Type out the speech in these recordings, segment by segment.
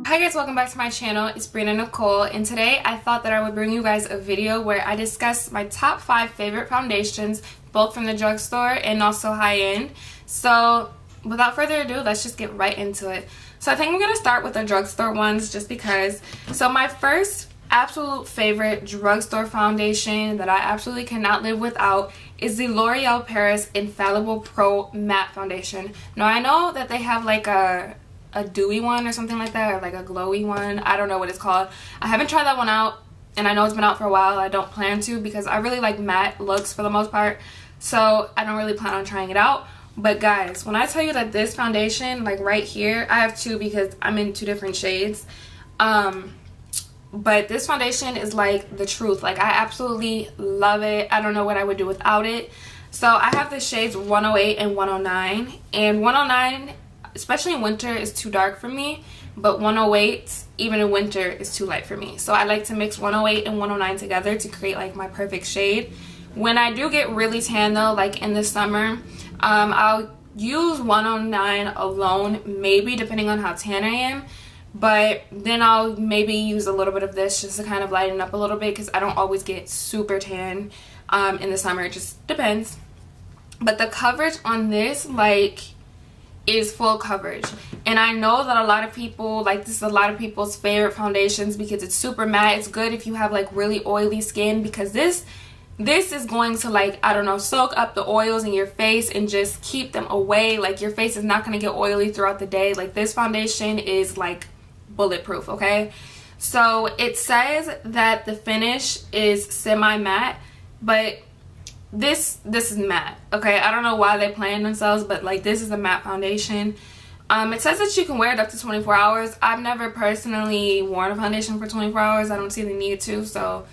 Hi guys, welcome back to my channel. It's Breanna Nicole, and today I thought that I would bring you guys a video where I discuss my top 5 favorite foundations, both from the drugstore and also high-end. So without further ado, let's just get right into it. So I think I'm going to start with the drugstore ones just because. So my first absolute favorite drugstore foundation that I absolutely cannot live without is the Loreal Infallible Pro-Matte foundation. Now I know that they have like a dewy one or something like that, or like a glowy one. I don't know what it's called. I haven't tried that one out, and I know it's been out for a while. I don't plan to because I really like matte looks for the most part, so I don't really plan on trying it out. But guys, when I tell you that this foundation, like right here, I have two because I'm in 2 different shades, but this foundation is like the truth. Like I absolutely love it. I don't know what I would do without it. So I have the shades 108 and 109, and 109, especially in winter, is too dark for me, but 108 even in winter is too light for me. So I like to mix 108 and 109 together to create like my perfect shade. When I do get really tan though, like in the summer, I'll use 109 alone, maybe, depending on how tan I am, but then I'll maybe use a little bit of this just to kind of lighten up a little bit because I don't always get super tan in the summer. It just depends. But the coverage on this, like, is full coverage, and I know that a lot of people, like, this is a lot of people's favorite foundations because it's super matte. It's good if you have like really oily skin because this is going to, like, I don't know, soak up the oils in your face and just keep them away. Like your face is not going to get oily throughout the day. Like this foundation is like bulletproof. Okay, so it says that the finish is semi-matte, but this is matte. Okay, I don't know why they playing themselves, but like this is a matte foundation. It says that you can wear it up to 24 hours. I've never personally worn a foundation for 24 hours. I don't see the need to, so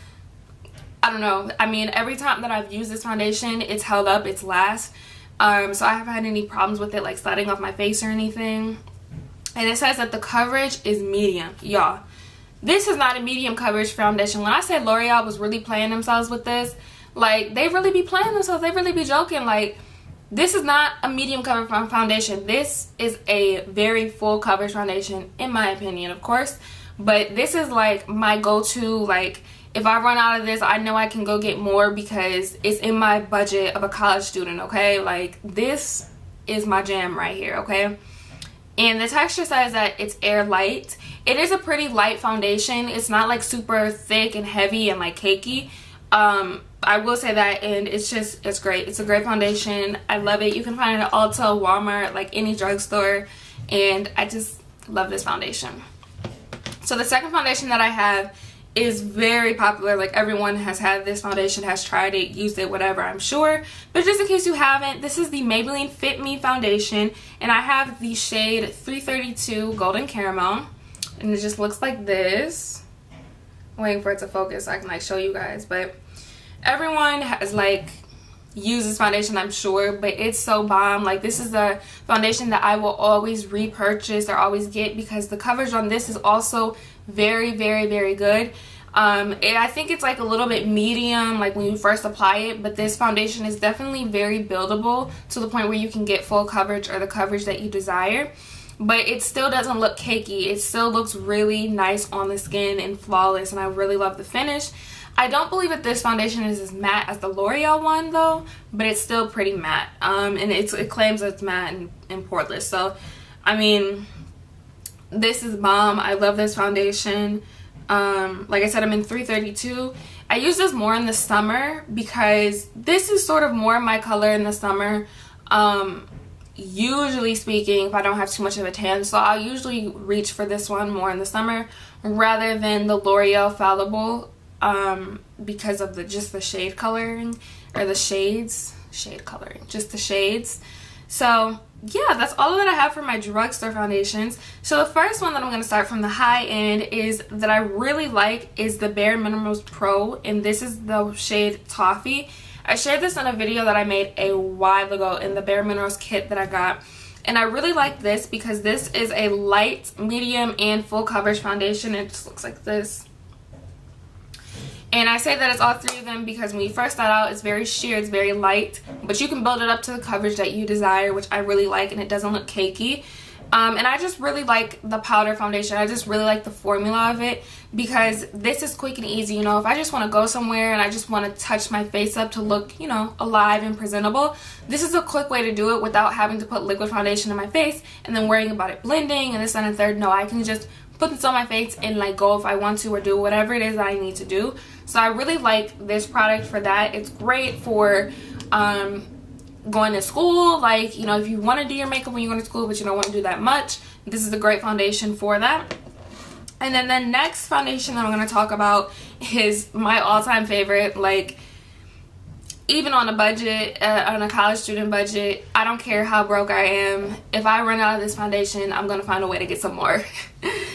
I don't know. I mean, every time that I've used this foundation, it's held up, it's last. So I haven't had any problems with it like sliding off my face or anything. And it says that the coverage is medium. Y'all, this is not a medium coverage foundation. When I said L'Oreal was really playing themselves with this, like, they really be playing themselves. They really be joking. Like, this is not a medium coverage foundation. This is a very full coverage foundation, in my opinion, of course. But this is like my go-to. Like, if I run out of this, I know I can go get more because it's in my budget of a college student, okay? Like, this is my jam right here, okay? And the texture says that it's air light. It is a pretty light foundation. It's not like super thick and heavy and like cakey. I will say that, and it's great. It's a great foundation. I love it. You can find it at Ulta, Walmart, like any drugstore, and I just love this foundation. So the second foundation that I have is very popular. Like everyone has had this foundation, has tried it, used it, whatever, I'm sure. But just in case you haven't, this is the Maybelline Fit Me foundation, and I have the shade 332 Golden Caramel, and it just looks like this. I'm waiting for it to focus so I can like show you guys, but everyone has like used this foundation, I'm sure, but it's so bomb. Like, this is a foundation that I will always repurchase or always get because the coverage on this is also very, very, very good. I think it's like a little bit medium, like when you first apply it, but this foundation is definitely very buildable to the point where you can get full coverage or the coverage that you desire. But it still doesn't look cakey. It still looks really nice on the skin and flawless, and I really love the finish. I don't believe that this foundation is as matte as the L'Oreal one though, but it's still pretty matte. And it claims that it's matte and poreless. So, I mean, this is bomb. I love this foundation. Like I said, I'm in 332. I use this more in the summer because this is sort of more my color in the summer. Usually speaking, if I don't have too much of a tan, so I'll usually reach for this one more in the summer rather than the L'Oreal Infallible, because of just the shade coloring, or the shades, just the shades. So yeah, that's all that I have for my drugstore foundations. So the first one that I'm going to start from the high end is that I really like is the bareMinerals Pro, and this is the shade Toffee. I shared this in a video that I made a while ago in the bareMinerals kit that I got, and I really like this because this is a light, medium, and full coverage foundation. It just looks like this. And I say that it's all 3 of them because when you first start out, it's very sheer, it's very light, but you can build it up to the coverage that you desire, which I really like, and it doesn't look cakey. And I just really like the powder foundation. I just really like the formula of it because this is quick and easy. You know, if I just want to go somewhere and I just want to touch my face up to look, you know, alive and presentable, this is a quick way to do it without having to put liquid foundation in my face and then worrying about it blending and this and the third. No, I can just put this on my face and like go if I want to or do whatever it is that I need to do. So I really like this product for that. It's great for going to school, like, you know, if you want to do your makeup when you're going to school but you don't want to do that much, this is a great foundation for that. And then the next foundation that I'm going to talk about is my all-time favorite. Like, even on a budget, on a college student budget, I don't care how broke I am, if I run out of this foundation, I'm going to find a way to get some more.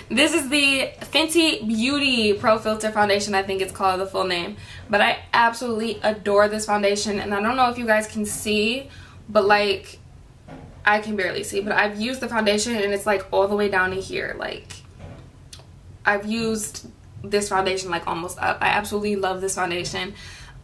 This is the Fenty Beauty Pro Filt'r foundation, I think it's called, the full name. But I absolutely adore this foundation, and I don't know if you guys can see, but like, I can barely see, but I've used the foundation and it's like all the way down to here. Like, I've used this foundation like almost up. I absolutely love this foundation.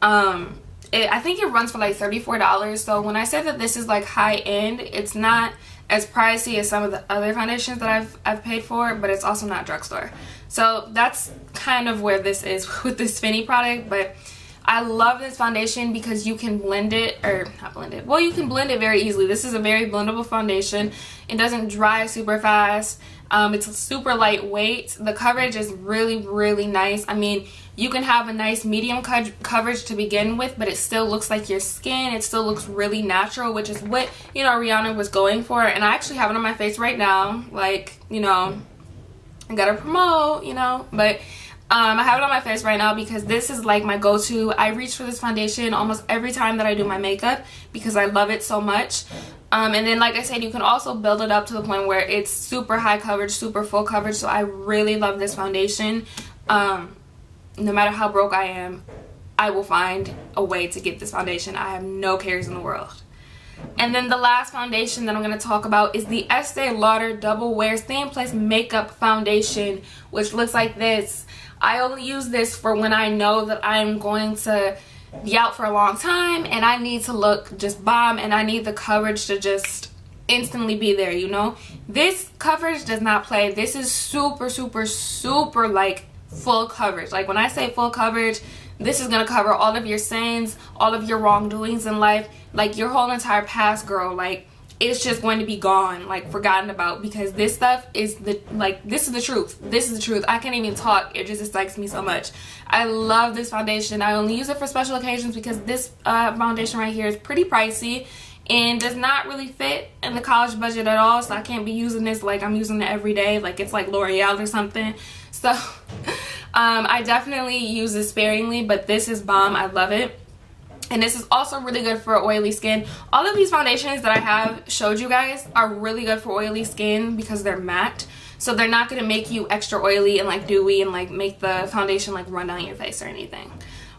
I think it runs for like $34, so when I say that this is like high end, it's not as pricey as some of the other foundations that I've paid for, but it's also not drugstore. So that's kind of where this is with this Fenty product. But I love this foundation because you can blend it, or not blend it, well, you can blend it very easily. This is a very blendable foundation. It doesn't dry super fast. It's super lightweight. The coverage is really, really nice. I mean, you can have a nice medium coverage to begin with, but it still looks like your skin. It still looks really natural, which is what, you know, Rihanna was going for. And I actually have it on my face right now. Like, you know, I gotta promote, you know, but I have it on my face right now because this is like my go-to. I reach for this foundation almost every time that I do my makeup because I love it so much. And then, like I said, you can also build it up to the point where it's super high coverage, super full coverage. So I really love this foundation. No matter how broke I am, I will find a way to get this foundation. I have no cares in the world. And then the last foundation that I'm going to talk about is the Estee Lauder Double Wear Stay in Place Makeup Foundation, which looks like this. I only use this for when I know that I'm going to be out for a long time and I need to look just bomb and I need the coverage to just instantly be there, you know. This coverage does not play. This is super, super, super like full coverage. Like, when I say full coverage, this is gonna cover all of your sins, all of your wrongdoings in life, like your whole entire past, girl. Like, it's just going to be gone, like forgotten about, because this stuff is the, like, this is the truth. This is the truth. I can't even talk. It just excites me so much. I love this foundation. I only use it for special occasions because this foundation right here is pretty pricey and does not really fit in the college budget at all. So I can't be using this like I'm using it every day, like it's like L'Oreal or something. So I definitely use this sparingly, but this is bomb. I love it. And this is also really good for oily skin. All of these foundations that I have showed you guys are really good for oily skin because they're matte. So they're not going to make you extra oily and like dewy and like make the foundation like run down your face or anything.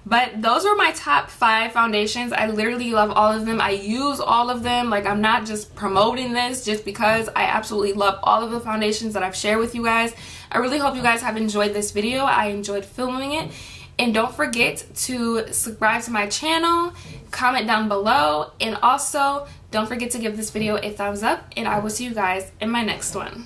But those are my top 5 foundations. I literally love all of them. I use all of them. Like, I'm not just promoting this just because. I absolutely love all of the foundations that I've shared with you guys. I really hope you guys have enjoyed this video. I enjoyed filming it. And don't forget to subscribe to my channel, comment down below, and also don't forget to give this video a thumbs up, and I will see you guys in my next one.